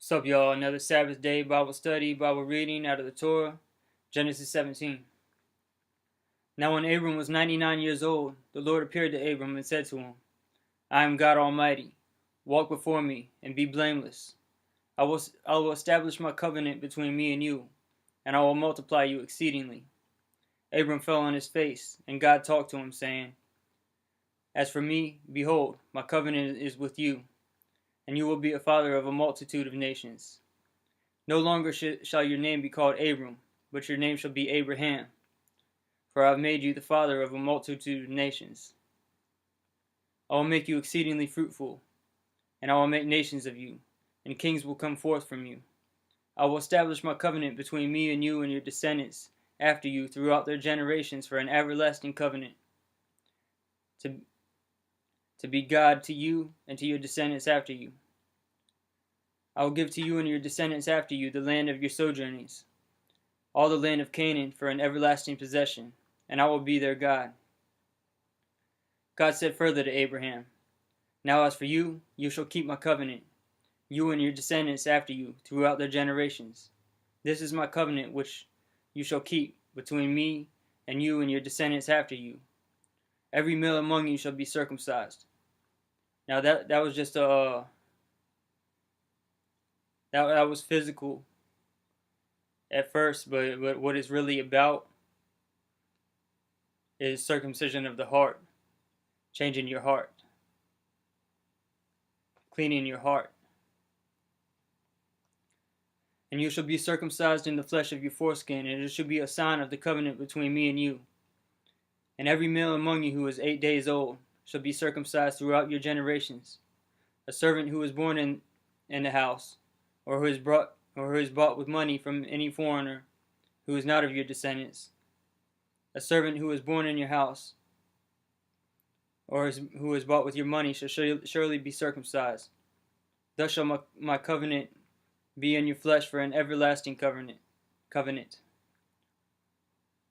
What's up, y'all? Another Sabbath day Bible study, Bible reading out of the Torah, Genesis 17. Now when Abram was 99 years old, the Lord appeared to Abram and said to him, I am God Almighty. Walk before me and be blameless. I will establish my covenant between me and you, and I will multiply you exceedingly. Abram fell on his face, and God talked to him, saying, As for me, behold, my covenant is with you, and you will be a father of a multitude of nations. No longer shall your name be called Abram, but your name shall be Abraham, for I have made you the father of a multitude of nations. I will make you exceedingly fruitful, and I will make nations of you, and kings will come forth from you. I will establish my covenant between me and you and your descendants after you throughout their generations for an everlasting covenant, to be God to you and to your descendants after you. I will give to you and your descendants after you the land of your sojournings, all the land of Canaan for an everlasting possession, and I will be their God. God said further to Abraham, Now as for you, you shall keep my covenant, you and your descendants after you throughout their generations. This is my covenant which you shall keep between me and you and your descendants after you. Every male among you shall be circumcised. Now that was just that was physical at first, but what it's really about is circumcision of the heart, changing your heart, cleaning your heart. And you shall be circumcised in the flesh of your foreskin, and it shall be a sign of the covenant between me and you. And every male among you who is 8 days old shall be circumcised throughout your generations. A servant who is born in the house, or who is bought with money from any foreigner who is not of your descendants. A servant who is born in your house, or who is bought with your money, shall surely be circumcised. Thus shall my covenant be in your flesh for an everlasting covenant.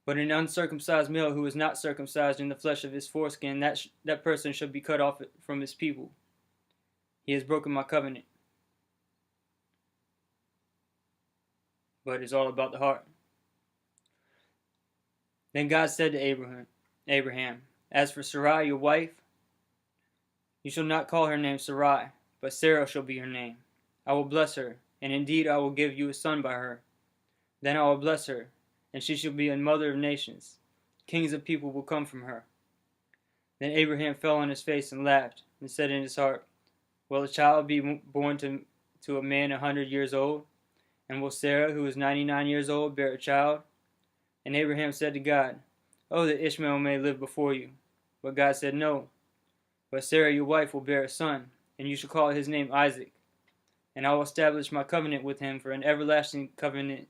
But an uncircumcised male who is not circumcised in the flesh of his foreskin, that person shall be cut off from his people. He has broken my covenant. But it's all about the heart. Then God said to Abraham, As for Sarai, your wife, you shall not call her name Sarai, but Sarah shall be her name. I will bless her, and indeed I will give you a son by her. Then I will bless her, and she shall be a mother of nations. Kings of people will come from her. Then Abraham fell on his face and laughed, and said in his heart, Will a child be born to a man 100 years old? And will Sarah, who is 99 years old, bear a child? And Abraham said to God, Oh, that Ishmael may live before you. But God said, No. But Sarah your wife will bear a son, and you shall call his name Isaac. And I will establish my covenant with him for an everlasting covenant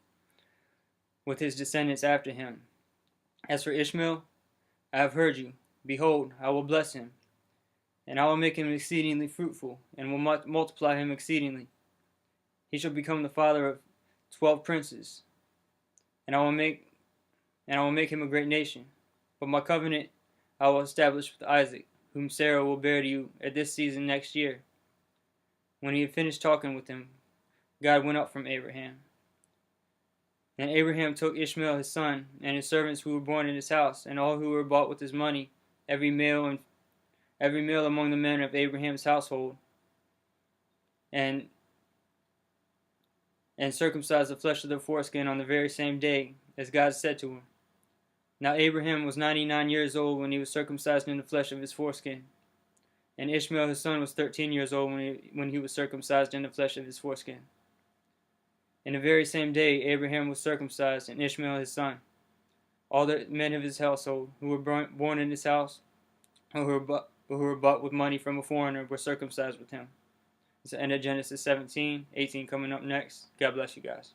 with his descendants after him. As for Ishmael, I have heard you. Behold, I will bless him, and I will make him exceedingly fruitful, and will multiply him exceedingly. He shall become the father of 12 princes, and I will make him a great nation. But my covenant I will establish with Isaac, whom Sarah will bear to you at this season next year. When he had finished talking with him, God went up from Abraham. And Abraham took Ishmael his son, and his servants who were born in his house, and all who were bought with his money, every male among the men of Abraham's household, and circumcised the flesh of their foreskin on the very same day, as God said to him. Now Abraham was 99 years old when he was circumcised in the flesh of his foreskin, and Ishmael his son was 13 years old when he was circumcised in the flesh of his foreskin. In the very same day Abraham was circumcised, and Ishmael his son. All the men of his household who were born in his house, or who were bought with money from a foreigner, were circumcised with him. It's the end of Genesis 17, 18 coming up next. God bless you guys.